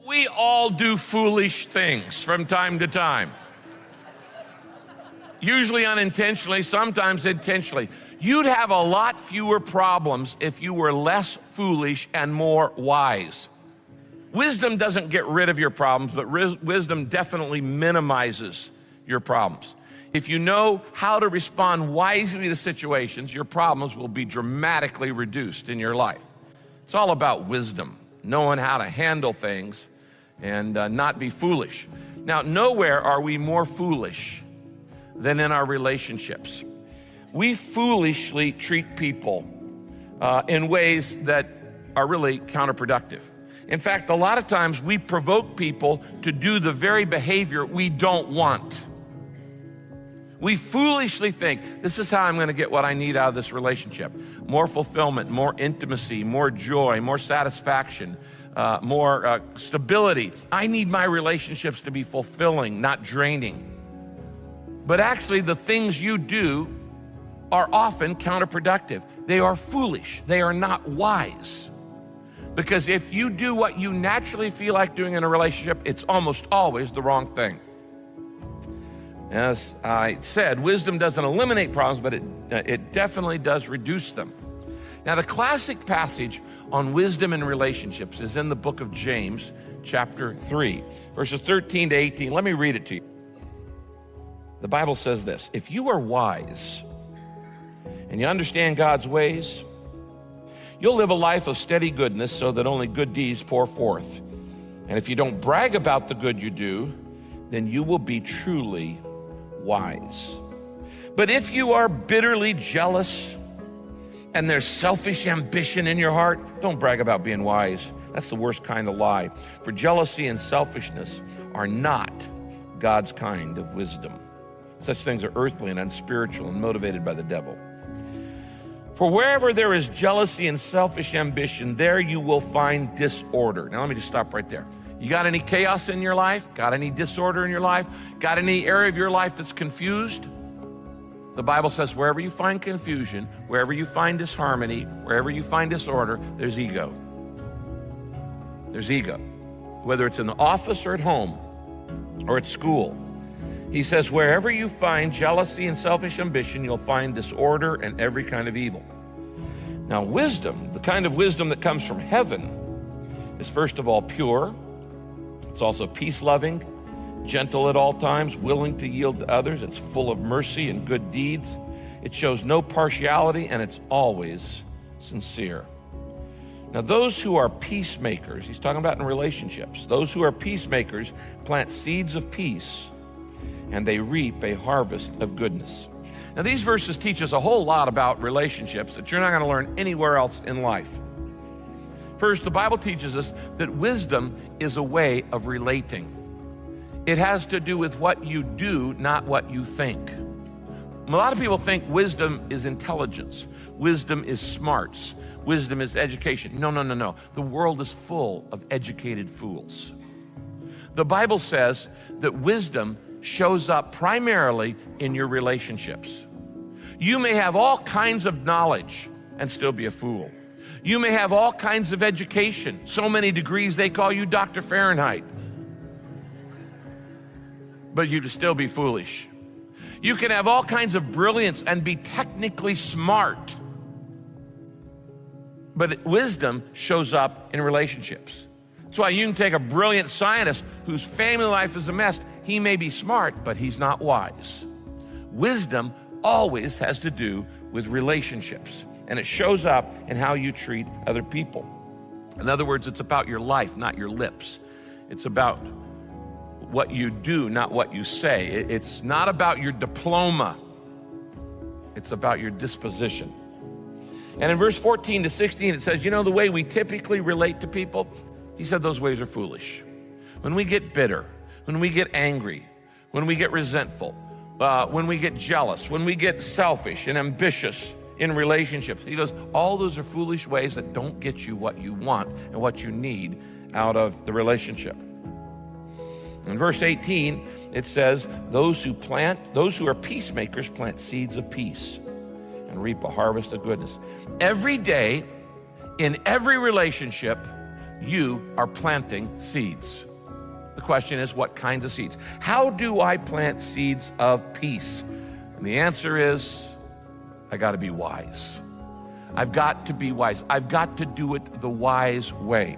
We all do foolish things from time to time. Usually unintentionally, sometimes intentionally. You'd have a lot fewer problems if you were less foolish and more wise. Wisdom doesn't get rid of your problems, but wisdom definitely minimizes your problems. If you know how to respond wisely to situations, your problems will be dramatically reduced in your life. It's all about wisdom, knowing how to handle things and not be foolish. Now, nowhere are we more foolish than in our relationships. We foolishly treat people in ways that are really counterproductive. In fact, a lot of times we provoke people to do the very behavior we don't want. We foolishly think, this is how I'm going to get what I need out of this relationship. More fulfillment, more intimacy, more joy, more satisfaction, more stability. I need my relationships to be fulfilling, not draining. But actually, the things you do are often counterproductive. They are foolish. They are not wise. Because if you do what you naturally feel like doing in a relationship, it's almost always the wrong thing. As I said, wisdom doesn't eliminate problems, but it definitely does reduce them. Now, the classic passage on wisdom in relationships is in the book of James, chapter 3, verses 13 to 18. Let me read it to you. The Bible says this: if you are wise and you understand God's ways, you'll live a life of steady goodness so that only good deeds pour forth. And if you don't brag about the good you do, then you will be truly wise. But if you are bitterly jealous and there's selfish ambition in your heart, don't brag about being wise. That's the worst kind of lie. For jealousy and selfishness are not God's kind of wisdom. Such things are earthly and unspiritual and motivated by the devil. For wherever there is jealousy and selfish ambition, there you will find disorder. Now let me just stop right there. You got any chaos in your life? Got any disorder in your life? Got any area of your life that's confused? The Bible says wherever you find confusion, wherever you find disharmony, wherever you find disorder, there's ego. There's ego. Whether it's in the office or at home or at school. He says, wherever you find jealousy and selfish ambition, you'll find disorder and every kind of evil. Now, wisdom, the kind of wisdom that comes from heaven, is first of all pure. It's also peace-loving, gentle at all times, willing to yield to others. It's full of mercy and good deeds. It shows no partiality, and it's always sincere. Now, those who are peacemakers, he's talking about in relationships, those who are peacemakers plant seeds of peace, and they reap a harvest of goodness. Now, these verses teach us a whole lot about relationships that you're not going to learn anywhere else in life. First, the Bible teaches us that wisdom is a way of relating. It has to do with what you do, not what you think. A lot of people think wisdom is intelligence. Wisdom is smarts. Wisdom is education. No. The world is full of educated fools. The Bible says that wisdom shows up primarily in your relationships. You may have all kinds of knowledge and still be a fool. You may have all kinds of education, so many degrees they call you Dr. Fahrenheit, but you can still be foolish. You can have all kinds of brilliance and be technically smart, but wisdom shows up in relationships. That's why you can take a brilliant scientist whose family life is a mess. He may be smart, but he's not wise. Wisdom always has to do with relationships, and it shows up in how you treat other people. In other words, it's about your life, not your lips. It's about what you do, not what you say. It's not about your diploma. It's about your disposition. And in verse 14 to 16, it says, the way we typically relate to people, he said those ways are foolish. When we get bitter, when we get angry, when we get resentful, when we get jealous, when we get selfish and ambitious in relationships, he goes, all those are foolish ways that don't get you what you want and what you need out of the relationship. In verse 18, it says, those who are peacemakers plant seeds of peace and reap a harvest of goodness. Every day, in every relationship, you are planting seeds. The question is, what kinds of seeds? How do I plant seeds of peace? And the answer is, I got to be wise. I've got to be wise. I've got to do it the wise way.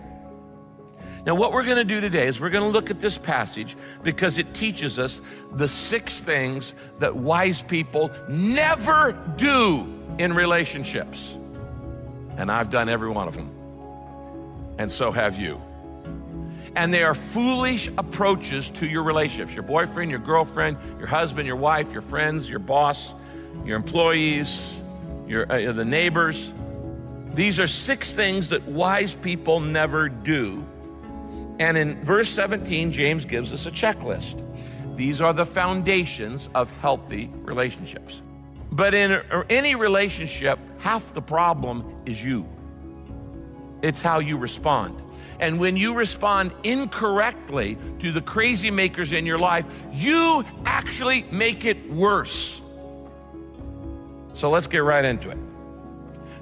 Now, what we're going to do today is we're going to look at this passage because it teaches us the 6 things that wise people never do in relationships. And I've done every one of them. And so have you. And they are foolish approaches to your relationships. Your boyfriend, your girlfriend, your husband, your wife, your friends, your boss, your employees, the neighbors. These are 6 things that wise people never do. And in verse 17, James gives us a checklist. These are the foundations of healthy relationships. But in any relationship, half the problem is you. It's how you respond. And when you respond incorrectly to the crazy makers in your life, you actually make it worse. So let's get right into it.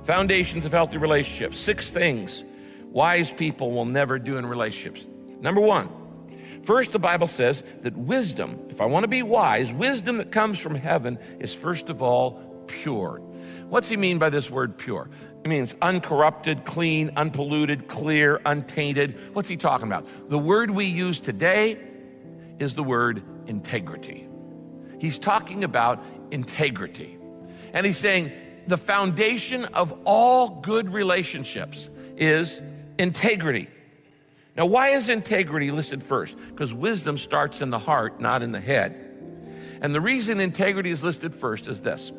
Foundations of healthy relationships. 6 things wise people will never do in relationships. Number 1, first the Bible says that wisdom, if I want to be wise, wisdom that comes from heaven is first of all pure. What's he mean by this word pure? It means uncorrupted, clean, unpolluted, clear, untainted. What's he talking about? The word we use today is the word integrity. He's talking about integrity. And he's saying the foundation of all good relationships is integrity. Now, why is integrity listed first? Because wisdom starts in the heart, not in the head. And the reason integrity is listed first is this.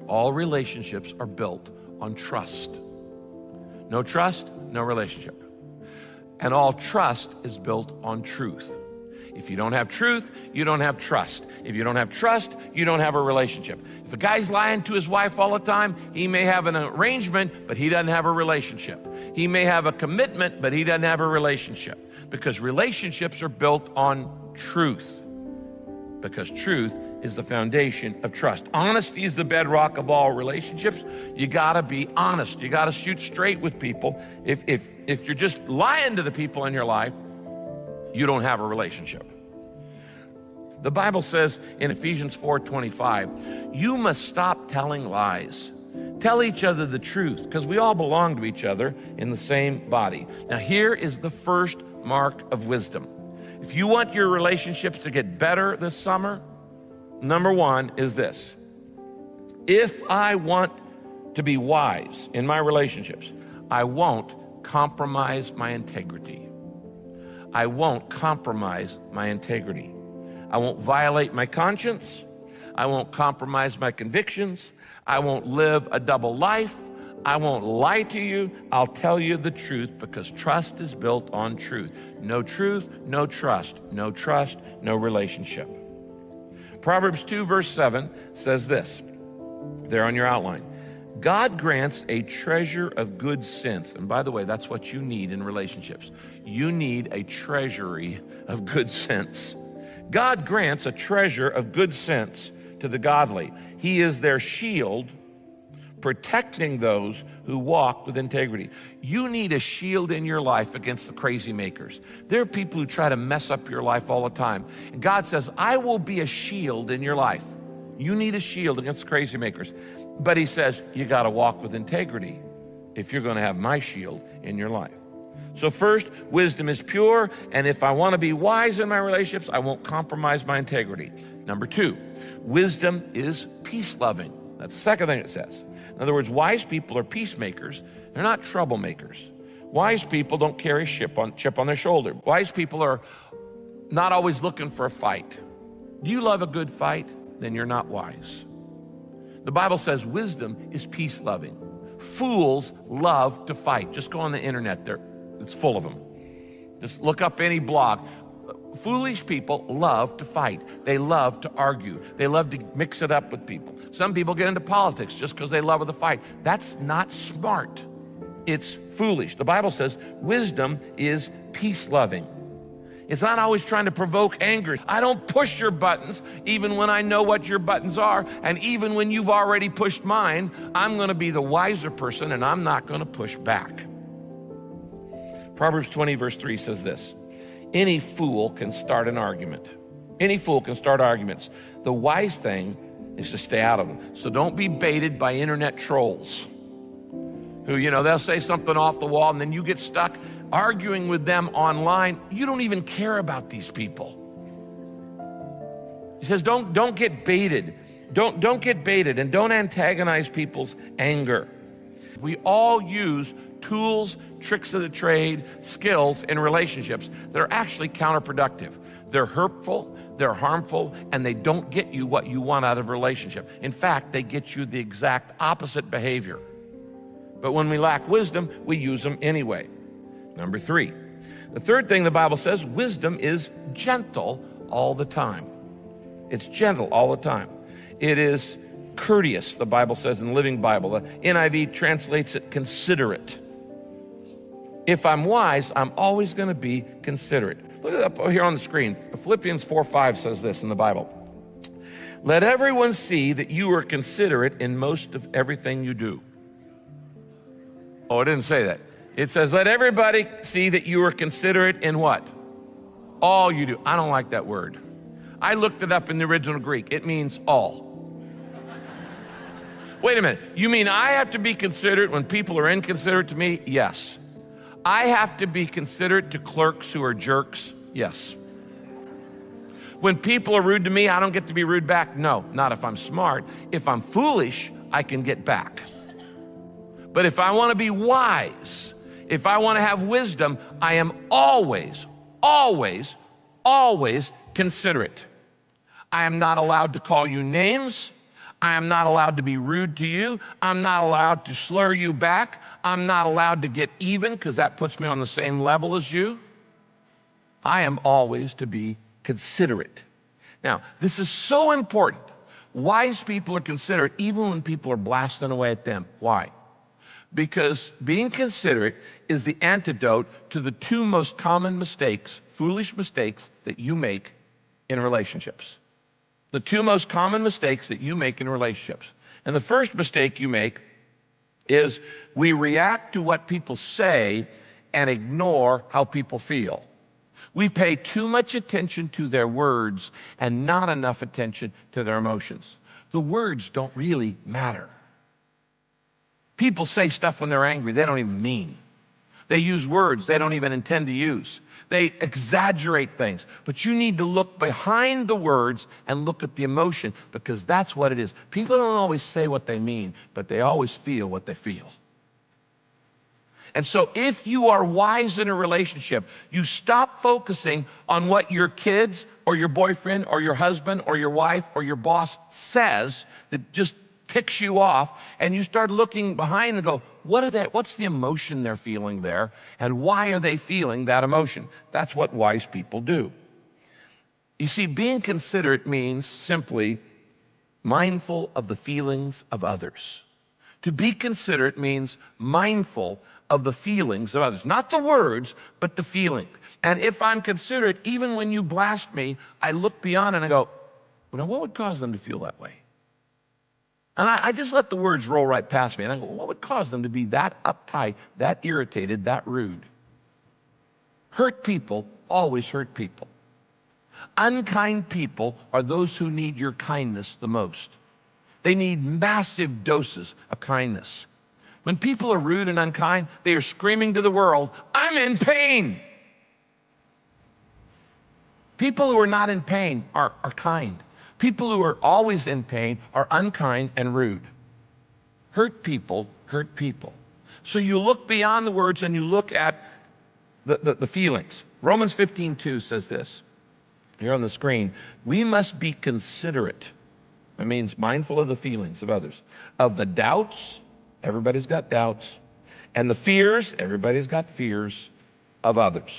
All relationships are built on trust. No trust, no relationship. And all trust is built on truth. If you don't have truth, you don't have trust. If you don't have trust, you don't have a relationship. If a guy's lying to his wife all the time, he may have an arrangement, but he doesn't have a relationship. He may have a commitment, but he doesn't have a relationship. Because relationships are built on truth. Because truth is the foundation of trust. Honesty is the bedrock of all relationships. You gotta be honest. You gotta shoot straight with people. If you're just lying to the people in your life, you don't have a relationship. The Bible says in Ephesians 4:25, you must stop telling lies. Tell each other the truth, because we all belong to each other in the same body. Now here is the first mark of wisdom. If you want your relationships to get better this summer, number 1 is this. If I want to be wise in my relationships, I won't compromise my integrity. I won't compromise my integrity. I won't violate my conscience. I won't compromise my convictions. I won't live a double life. I won't lie to you. I'll tell you the truth because trust is built on truth. No truth, no trust. No trust, no relationship. Proverbs 2 verse 7 says this, there on your outline. God grants a treasure of good sense. And by the way, that's what you need in relationships. You need a treasury of good sense. God grants a treasure of good sense to the godly. He is their shield, protecting those who walk with integrity. You need a shield in your life against the crazy makers. There are people who try to mess up your life all the time. And God says, I will be a shield in your life. You need a shield against the crazy makers. But he says, you got to walk with integrity if you're going to have my shield in your life. So first, wisdom is pure, and if I want to be wise in my relationships, I won't compromise my integrity. Number 2, wisdom is peace-loving. That's the second thing it says. In other words, wise people are peacemakers. They're not troublemakers. Wise people don't carry chip on their shoulder. Wise people are not always looking for a fight. Do you love a good fight? Then you're not wise. The Bible says wisdom is peace-loving. Fools love to fight. Just go on the internet there. It's full of them. Just look up any blog. Foolish people love to fight. They love to argue. They love to mix it up with people. Some people get into politics just because they love the fight. That's not smart. It's foolish. The Bible says wisdom is peace-loving. It's not always trying to provoke anger. I don't push your buttons, even when I know what your buttons are. And even when you've already pushed mine, I'm going to be the wiser person and I'm not going to push back. Proverbs 20, verse 3 says this: any fool can start an argument. Any fool can start arguments. The wise thing is to stay out of them. So don't be baited by internet trolls who, they'll say something off the wall and then you get stuck arguing with them online. You don't even care about these people. He says, don't get baited. Don't get baited, and don't antagonize people's anger. We all use tools, tricks of the trade, skills in relationships that are actually counterproductive. They're hurtful, they're harmful, and they don't get you what you want out of a relationship. In fact, they get you the exact opposite behavior. But when we lack wisdom, we use them anyway. Number 3, the third thing the Bible says, wisdom is gentle all the time. It's gentle all the time. It is courteous, the Bible says in the Living Bible. The NIV translates it considerate. If I'm wise, I'm always going to be considerate. Look it up here on the screen. Philippians 4:5 says this in the Bible. Let everyone see that you are considerate in most of everything you do. Oh, it didn't say that. It says, let everybody see that you are considerate in what? All you do. I don't like that word. I looked it up in the original Greek. It means all. Wait a minute. You mean I have to be considerate when people are inconsiderate to me? Yes. I have to be considerate to clerks who are jerks? Yes. When people are rude to me, I don't get to be rude back? No, not if I'm smart. If I'm foolish, I can get back. But if I want to be wise, if I want to have wisdom, I am always, always, always considerate. I am not allowed to call you names. I am not allowed to be rude to you. I'm not allowed to slur you back. I'm not allowed to get even, because that puts me on the same level as you. I am always to be considerate. Now, this is so important. Wise people are considerate even when people are blasting away at them. Why? Because being considerate is the antidote to the 2 most common mistakes, foolish mistakes, that you make in relationships. The 2 most common mistakes that you make in relationships. And the first mistake you make is we react to what people say and ignore how people feel. We pay too much attention to their words and not enough attention to their emotions. The words don't really matter. People say stuff when they're angry they don't even mean. They use words they don't even intend to use. They exaggerate things. But you need to look behind the words and look at the emotion, because that's what it is. People don't always say what they mean, but they always feel what they feel. And so if you are wise in a relationship, you stop focusing on what your kids or your boyfriend or your husband or your wife or your boss says that just ticks you off, and you start looking behind and go, what's the emotion they're feeling there, and why are they feeling that emotion? That's what wise people do. You see, being considerate means simply mindful of the feelings of others. To be considerate means mindful of the feelings of others. Not the words, but the feeling. And if I'm considerate, even when you blast me, I look beyond and I go, what would cause them to feel that way? And I just let the words roll right past me. And I go, what would cause them to be that uptight, that irritated, that rude? Hurt people always hurt people. Unkind people are those who need your kindness the most. They need massive doses of kindness. When people are rude and unkind, they are screaming to the world, I'm in pain. People who are not in pain are kind. People who are always in pain are unkind and rude. Hurt people hurt people. So you look beyond the words and you look at the feelings. Romans 15:2 says this, here on the screen, we must be considerate. It means mindful of the feelings of others. Of the doubts, everybody's got doubts. And the fears, everybody's got fears of others.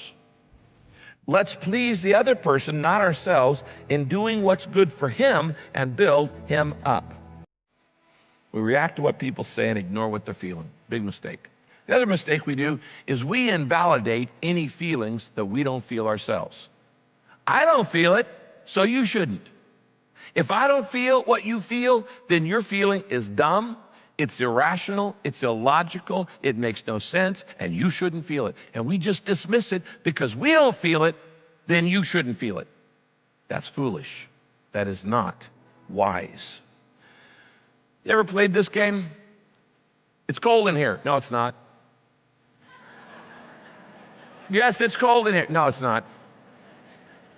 Let's please the other person, not ourselves, in doing what's good for him and build him up. We react to what people say and ignore what they're feeling. Big mistake. The other mistake we do is we invalidate any feelings that we don't feel ourselves. I don't feel it, so you shouldn't. If I don't feel what you feel, then your feeling is dumb, It's irrational, it's illogical, it makes no sense, and you shouldn't feel it. And we just dismiss it because we don't feel it, then you shouldn't feel it. That's foolish. That is not wise. You ever played this game? It's cold in here. No, it's not. Yes, it's cold in here. No, it's not.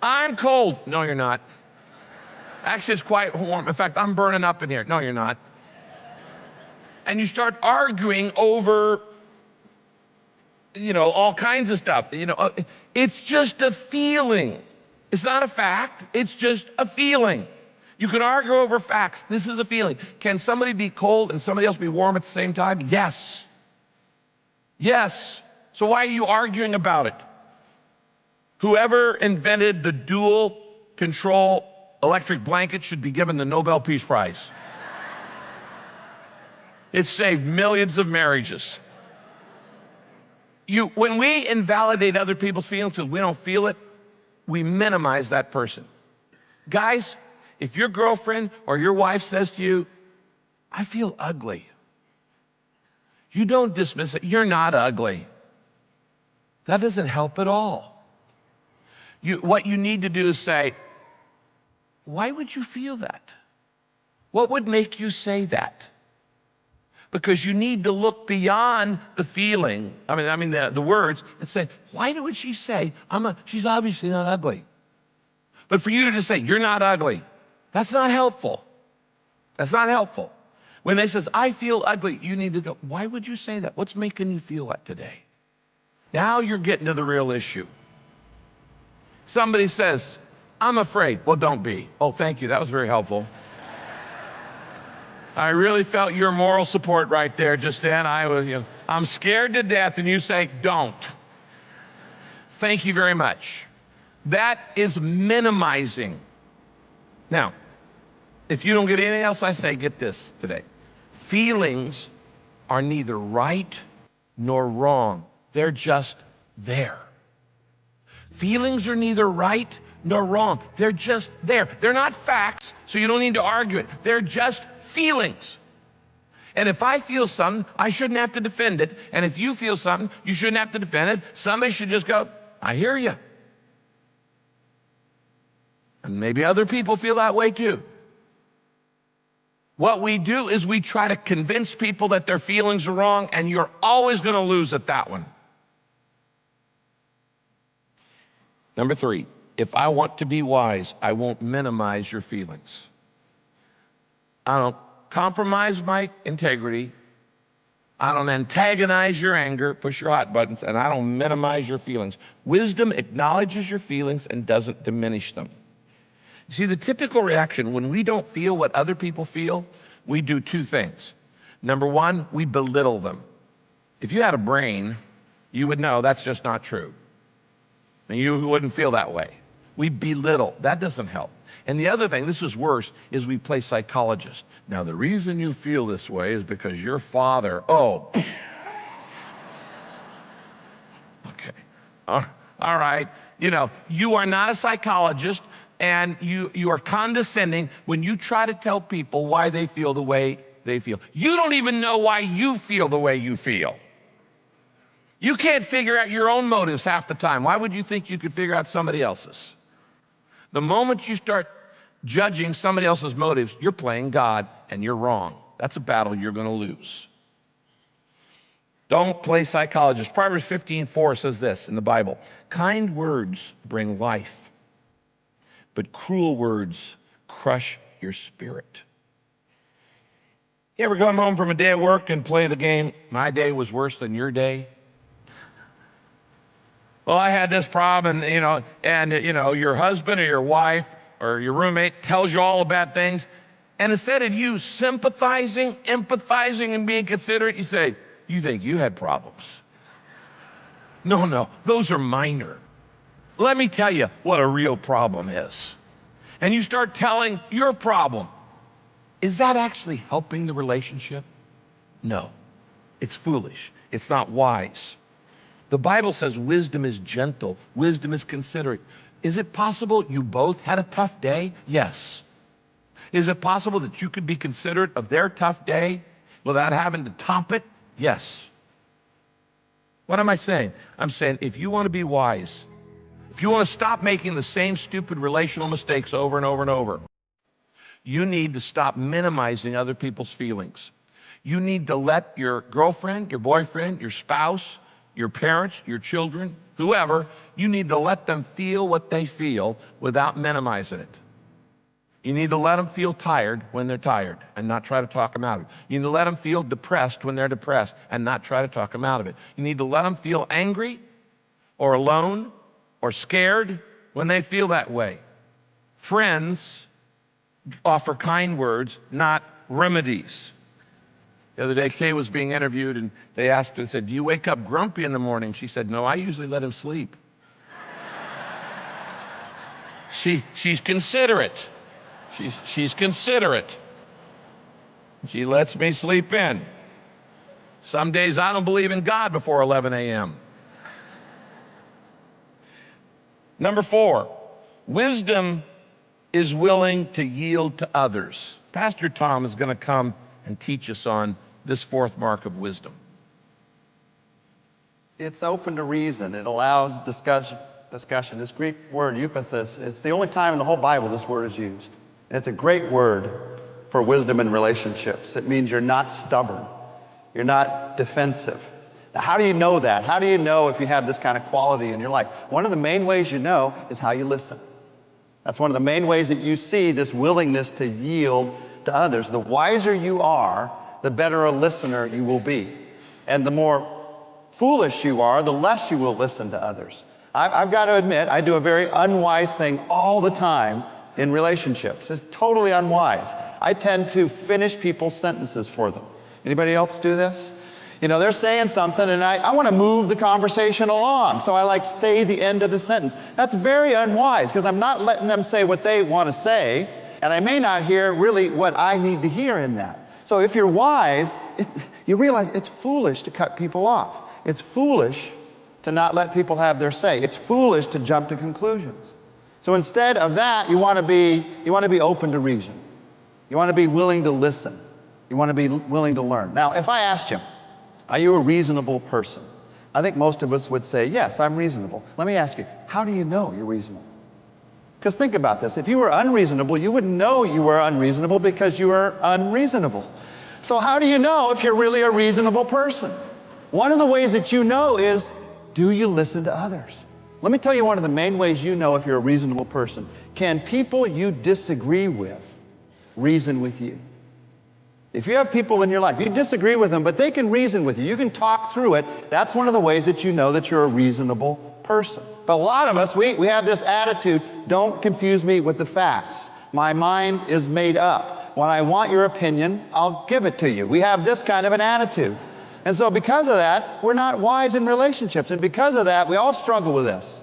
I'm cold. No, you're not. Actually, it's quite warm. In fact, I'm burning up in here. No, you're not. And you start arguing over, all kinds of stuff. It's just a feeling. It's not a fact. It's just a feeling. You can argue over facts. This is a feeling. Can somebody be cold and somebody else be warm at the same time? Yes. Yes. So why are you arguing about it? Whoever invented the dual control electric blanket should be given the Nobel Peace Prize. It saved millions of marriages. When we invalidate other people's feelings because we don't feel it, we minimize that person. Guys, if your girlfriend or your wife says to you, I feel ugly, you don't dismiss it. You're not ugly. That doesn't help at all. What you need to do is say, why would you feel that? What would make you say that? Because you need to look beyond the feeling, the words, and say, why would she say, she's obviously not ugly? But for you to just say, you're not ugly, that's not helpful. That's not helpful. When they says, I feel ugly, you need to go, why would you say that? What's making you feel that today? Now you're getting to the real issue. Somebody says, I'm afraid. Well, don't be. Oh, thank you. That was very helpful. I really felt your moral support right there just then. I'm scared to death, and you say, don't. Thank you very much. That is minimizing. Now, if you don't get anything else I say, get this today. Feelings are neither right nor wrong. They're just there. Feelings are neither right nor wrong. They're just there. They're not facts, so you don't need to argue it. They're just feelings. And if I feel something, I shouldn't have to defend it. And if you feel something, you shouldn't have to defend it. Somebody should just go, I hear you. And maybe other people feel that way too. What we do is we try to convince people that their feelings are wrong, and you're always going to lose at that one. Number 3, if I want to be wise, I won't minimize your feelings. I don't compromise my integrity. I don't antagonize your anger, push your hot buttons, and I don't minimize your feelings. Wisdom acknowledges your feelings and doesn't diminish them. You see, the typical reaction when we don't feel what other people feel, we do 2 things. Number 1, we belittle them. If you had a brain, you would know that's just not true. And you wouldn't feel that way. We belittle. That doesn't help. And the other thing, this is worse, is we play psychologist. Now, the reason you feel this way is because your father, okay. All right. You are not a psychologist, and you are condescending when you try to tell people why they feel the way they feel. You don't even know why you feel the way you feel. You can't figure out your own motives half the time. Why would you think you could figure out somebody else's? The moment you start judging somebody else's motives, you're playing God, and you're wrong. That's a battle you're going to lose. Don't play psychologist. Proverbs 15:4 says this in the Bible. Kind words bring life, but cruel words crush your spirit. You ever come home from a day of work and play the game, my day was worse than your day? Well, I had this problem, and your husband or your wife or your roommate tells you all about things, and instead of you sympathizing, empathizing, and being considerate, you say, you think you had problems. No, those are minor. Let me tell you what a real problem is. And you start telling your problem. Is that actually helping the relationship? No, it's foolish. It's not wise. The Bible says wisdom is gentle. Wisdom is considerate. Is it possible you both had a tough day? Yes. Is it possible that you could be considerate of their tough day? without having to top it? Yes. What am I saying? I'm saying if you want to be wise, if you want to stop making the same stupid relational mistakes over and over and over, you need to stop minimizing other people's feelings. You need to let your girlfriend, your boyfriend, your spouse, your parents, your children, whoever, you need to let them feel what they feel without minimizing it. You need to let them feel tired when they're tired and not try to talk them out of it. You need to let them feel depressed when they're depressed and not try to talk them out of it. You need to let them feel angry or alone or scared when they feel that way. Friends offer kind words, not remedies. The other day, Kay was being interviewed, and they asked her, they said, do you wake up grumpy in the morning? She said, no, I usually let him sleep. She's considerate. She's considerate. She lets me sleep in. Some days I don't believe in God before 11 a.m. Number 4, wisdom is willing to yield to others. Pastor Tom is going to come and teach us on this 4th mark of wisdom. It's open to reason. It allows discussion. This Greek word, eupathos, it's the only time in the whole Bible this word is used. And it's a great word for wisdom in relationships. It means you're not stubborn. You're not defensive. Now, how do you know that? How do you know if you have this kind of quality in your life? One of the main ways you know is how you listen. That's one of the main ways that you see this willingness to yield to others. The wiser you are, the better a listener you will be. And the more foolish you are, the less you will listen to others. I've got to admit, I do a very unwise thing all the time in relationships. It's totally unwise. I tend to finish people's sentences for them. Anybody else do this? You know, they're saying something and I want to move the conversation along. So I say the end of the sentence. That's very unwise because I'm not letting them say what they want to say, and I may not hear really what I need to hear in that. So if you're wise, you realize it's foolish to cut people off. It's foolish to not let people have their say. It's foolish to jump to conclusions. So instead of that, you want to be open to reason. You want to be willing to listen. You want to be willing to learn. Now, if I asked you, are you a reasonable person? I think most of us would say, yes, I'm reasonable. Let me ask you, how do you know you're reasonable? Because think about this. If you were unreasonable, you wouldn't know you were unreasonable because you were unreasonable. So how do you know if you're really a reasonable person? One of the ways that you know is, do you listen to others? Let me tell you one of the main ways you know if you're a reasonable person. Can people you disagree with reason with you? If you have people in your life, you disagree with them, but they can reason with you, you can talk through it, that's one of the ways that you know that you're a reasonable person. But a lot of us, we have this attitude, don't confuse me with the facts. My mind is made up. When I want your opinion, I'll give it to you. We have this kind of an attitude. And so because of that, we're not wise in relationships. And because of that, we all struggle with this.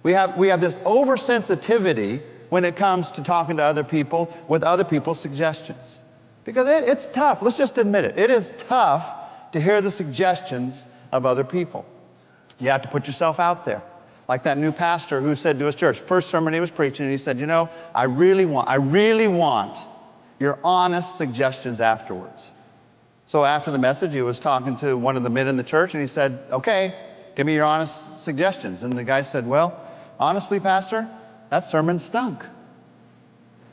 We have this oversensitivity when it comes to talking to other people with other people's suggestions. Because it's tough. Let's just admit it. It is tough to hear the suggestions of other people. You have to put yourself out there. Like that new pastor who said to his church, first sermon he was preaching, he said, you know, I really want your honest suggestions afterwards. So after the message, he was talking to one of the men in the church, and he said, okay, give me your honest suggestions. And the guy said, well, honestly, Pastor, that sermon stunk.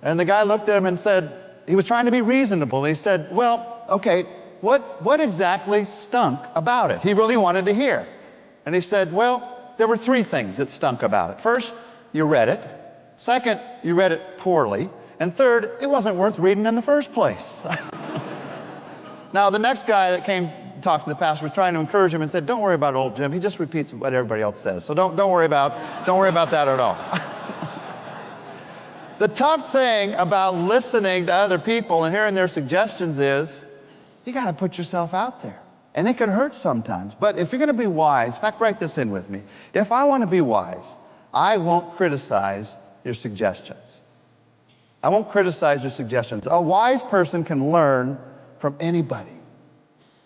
And the guy looked at him and said, he was trying to be reasonable. He said, well, okay, what exactly stunk about it? He really wanted to hear. And he said, well, there were 3 things that stunk about it. First, you read it. Second, you read it poorly. And third, it wasn't worth reading in the first place. Now, the next guy that came to talk to the pastor was trying to encourage him and said, don't worry about old Jim. He just repeats what everybody else says. So don't worry about that at all. The tough thing about listening to other people and hearing their suggestions is you got to put yourself out there. And it can hurt sometimes. But if you're going to be wise, in fact, write this in with me. If I want to be wise, I won't criticize your suggestions. I won't criticize your suggestions. A wise person can learn from anybody.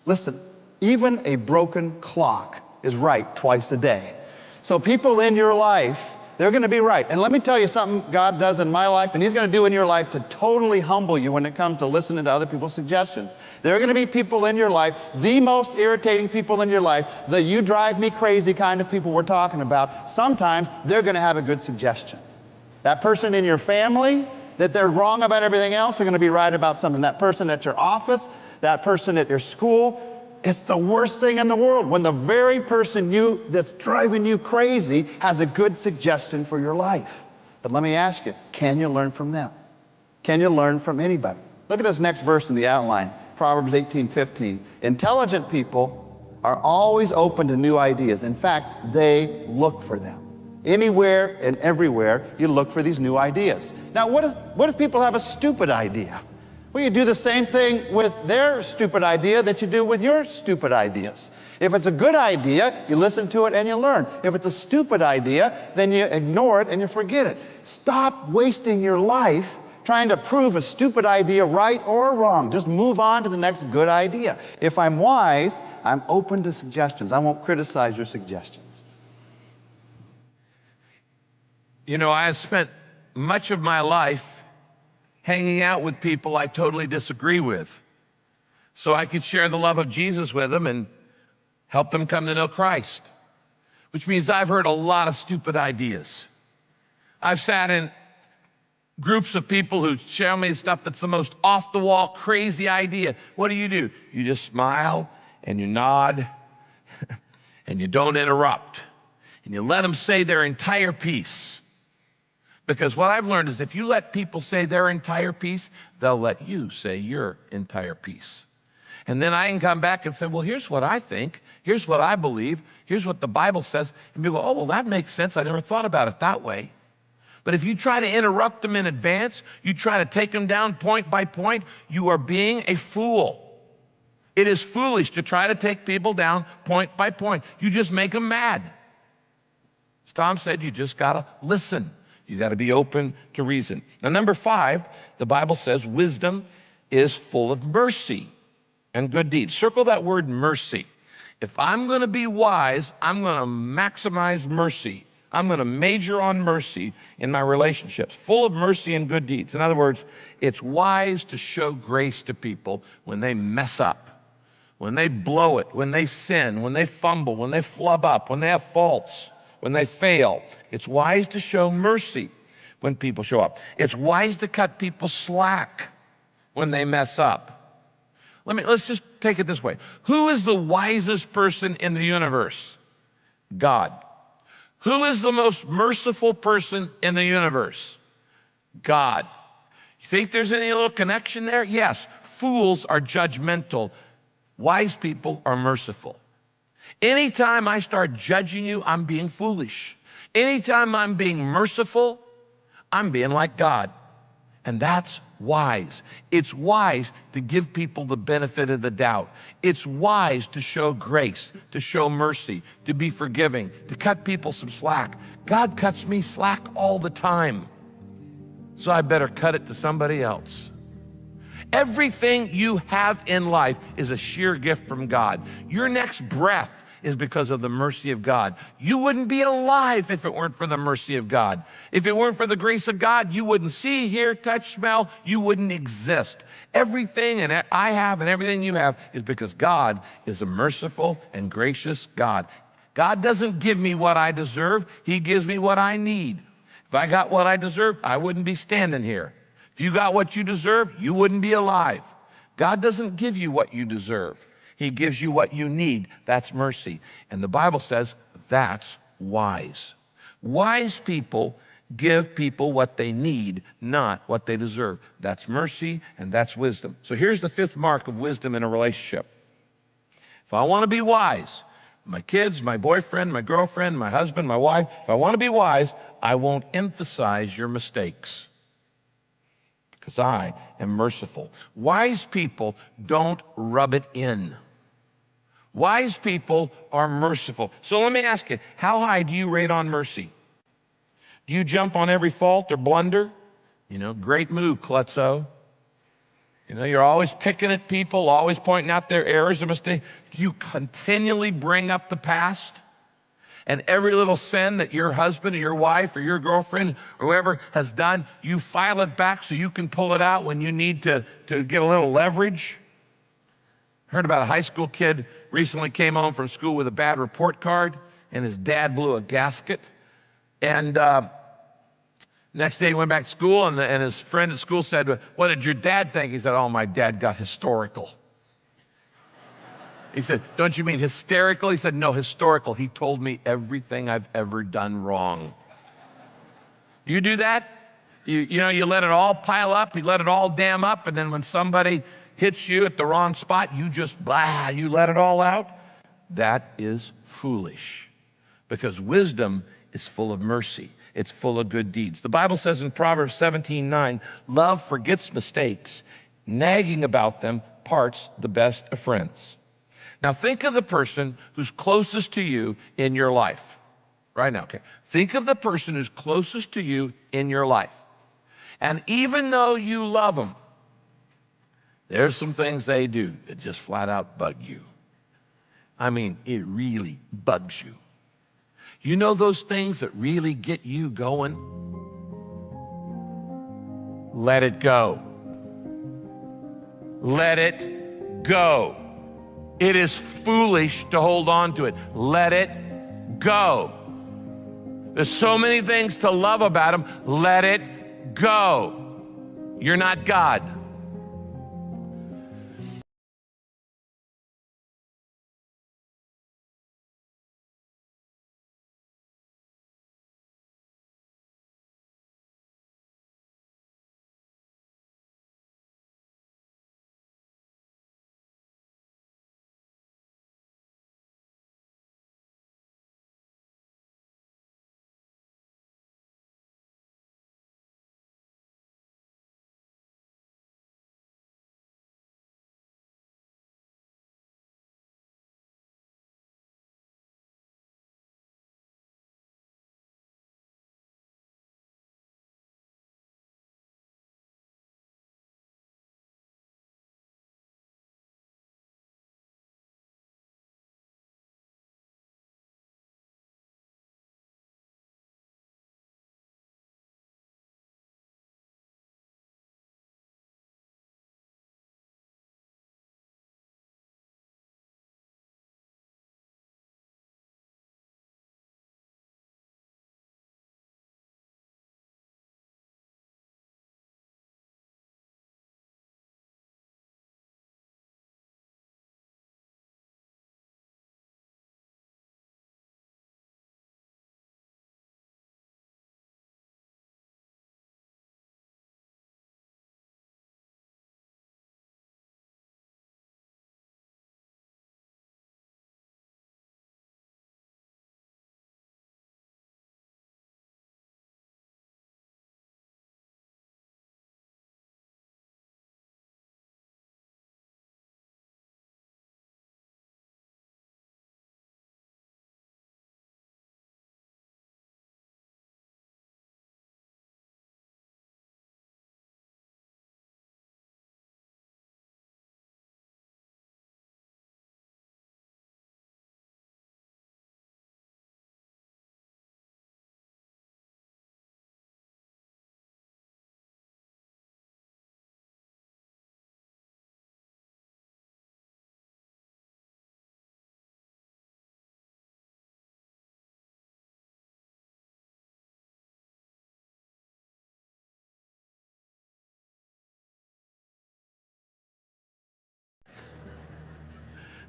Listen, even a broken clock is right twice a day. So people in your life They're going to be right. And let me tell you something God does in my life, and He's going to do in your life to totally humble you when it comes to listening to other people's suggestions. There are going to be people in your life, the most irritating people in your life, the you drive me crazy kind of people we're talking about. Sometimes they're going to have a good suggestion. That person in your family, that they're wrong about everything else, they're going to be right about something. That person at your office, that person at your school, it's the worst thing in the world when the very person that's driving you crazy has a good suggestion for your life. But let me ask you, can you learn from them? Can you learn from anybody? Look at this next verse in the outline, Proverbs 18:15. Intelligent people are always open to new ideas. In fact, they look for them. Anywhere and everywhere, you look for these new ideas. Now, what if people have a stupid idea? Well, you do the same thing with their stupid idea that you do with your stupid ideas. If it's a good idea, you listen to it and you learn. If it's a stupid idea, then you ignore it and you forget it. Stop wasting your life trying to prove a stupid idea right or wrong. Just move on to the next good idea. If I'm wise, I'm open to suggestions. I won't criticize your suggestions. You know, I have spent much of my life hanging out with people I totally disagree with, so I could share the love of Jesus with them and help them come to know Christ, which means I've heard a lot of stupid ideas. I've sat in groups of people who share me stuff that's the most off-the-wall, crazy idea. What do? You just smile and you nod and you don't interrupt, and you let them say their entire piece. Because what I've learned is if you let people say their entire piece, they'll let you say your entire piece. And then I can come back and say, well, here's what I think. Here's what I believe. Here's what the Bible says. And people go, oh, well, that makes sense. I never thought about it that way. But if you try to interrupt them in advance, you try to take them down point by point, you are being a fool. It is foolish to try to take people down point by point. You just make them mad. As Tom said, you just got to listen. You got to be open to reason. Now, number 5, the Bible says wisdom is full of mercy and good deeds. Circle that word mercy. If I'm going to be wise, I'm going to maximize mercy. I'm going to major on mercy in my relationships, full of mercy and good deeds. In other words, it's wise to show grace to people when they mess up, when they blow it, when they sin, when they fumble, when they flub up, when they have faults, when they fail. It's wise to show mercy when people show up. It's wise to cut people slack when they mess up. Let's just take it this way. Who is the wisest person in the universe? God. Who is the most merciful person in the universe? God. You think there's any little connection there? Yes. Fools are judgmental. Wise people are merciful. Anytime I start judging you, I'm being foolish. Anytime I'm being merciful, I'm being like God. And that's wise. It's wise to give people the benefit of the doubt. It's wise to show grace, to show mercy, to be forgiving, to cut people some slack. God cuts me slack all the time, so I better cut it to somebody else. Everything you have in life is a sheer gift from God. Your next breath is because of the mercy of God. You wouldn't be alive if it weren't for the mercy of God. If it weren't for the grace of God, you wouldn't see, hear, touch, smell. You wouldn't exist. Everything and I have and everything you have is because God is a merciful and gracious God. God doesn't give me what I deserve. He gives me what I need. If I got what I deserve, I wouldn't be standing here. If you got what you deserve, you wouldn't be alive. God doesn't give you what you deserve. He gives you what you need. That's mercy. And the Bible says that's wise. Wise people give people what they need, not what they deserve. That's mercy and that's wisdom. So here's the 5th mark of wisdom in a relationship. If I want to be wise, my kids, my boyfriend, my girlfriend, my husband, my wife, if I want to be wise, I won't emphasize your mistakes, because I am merciful. Wise people don't rub it in. Wise people are merciful. So let me ask you, how high do you rate on mercy? Do you jump on every fault or blunder? Great move, klutzo. You're always picking at people, always pointing out their errors and mistakes. Do you continually bring up the past? And every little sin that your husband or your wife or your girlfriend or whoever has done, you file it back so you can pull it out when you need to get a little leverage. Heard about a high school kid recently came home from school with a bad report card, and his dad blew a gasket. And next day he went back to school, and his friend at school said, "What did your dad think?" He said, "Oh, my dad got historical." He said, "Don't you mean hysterical?" He said, "No, historical. He told me everything I've ever done wrong." You do that? You let it all pile up, you let it all dam up, and then when somebody hits you at the wrong spot, you just, you let it all out? That is foolish, because wisdom is full of mercy. It's full of good deeds. The Bible says in Proverbs 17:9, love forgets mistakes. Nagging about them parts the best of friends. Now think of the person who's closest to you in your life. Right now, okay? Think of the person who's closest to you in your life. And even though you love them, there's some things they do that just flat out bug you. I mean, it really bugs you. You know those things that really get you going? Let it go. Let it go. It is foolish to hold on to it. Let it go. There's so many things to love about them. Let it go. You're not God.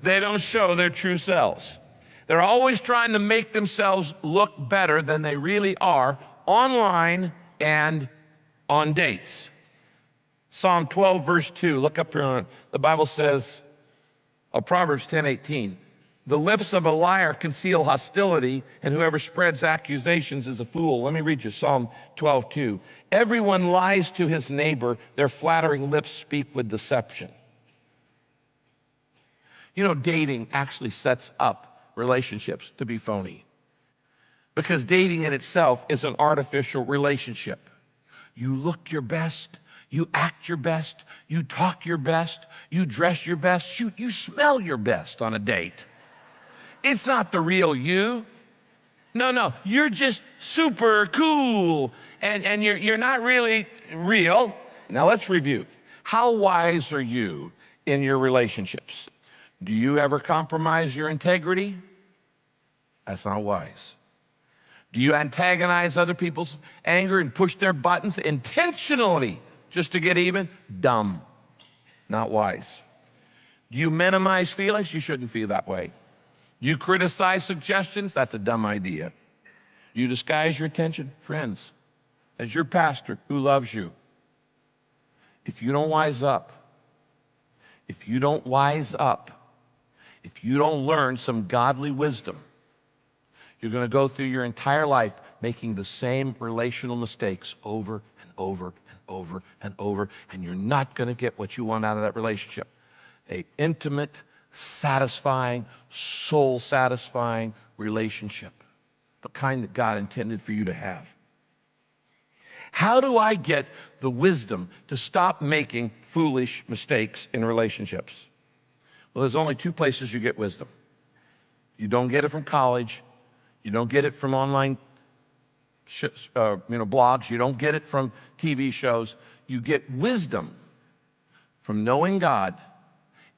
They don't show their true selves. They're always trying to make themselves look better than they really are online and on dates. Psalm 12, verse 2, look up here. The Bible says, Proverbs 10:18, the lips of a liar conceal hostility, and whoever spreads accusations is a fool. Let me read you Psalm 12:2. Everyone lies to his neighbor, their flattering lips speak with deception. You know, dating actually sets up relationships to be phony, because dating in itself is an artificial relationship. You look your best, you act your best, you talk your best, you dress your best, shoot, you smell your best on a date. It's not the real you. No, no, you're just super cool, and you're not really real. Now let's review. How wise are you in your relationships? Do you ever compromise your integrity? That's not wise. Do you antagonize other people's anger and push their buttons intentionally just to get even? Dumb, not wise. Do you minimize feelings? You shouldn't feel that way. You criticize suggestions? That's a dumb idea. You disguise your attention? Friends, as your pastor who loves you, if you don't wise up, if you don't learn some godly wisdom, you're going to go through your entire life making the same relational mistakes over and over and over and over, and you're not going to get what you want out of that relationship. An intimate, satisfying, soul-satisfying relationship, the kind that God intended for you to have. How do I get the wisdom to stop making foolish mistakes in relationships? Well, there's only two places you get wisdom. You don't get it from college. You don't get it from online blogs. You don't get it from TV shows. You get wisdom from knowing God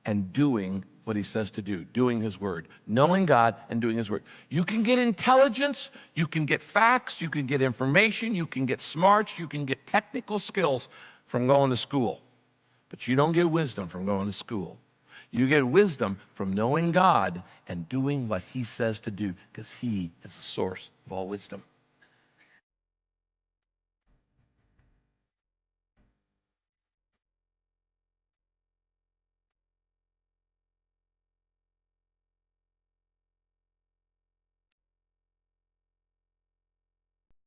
and doing what he says to do, doing his word, knowing God and doing his word. You can get intelligence, you can get facts, you can get information, you can get smarts, you can get technical skills from going to school. But you don't get wisdom from going to school. You get wisdom from knowing God and doing what he says to do, because he is the source of all wisdom.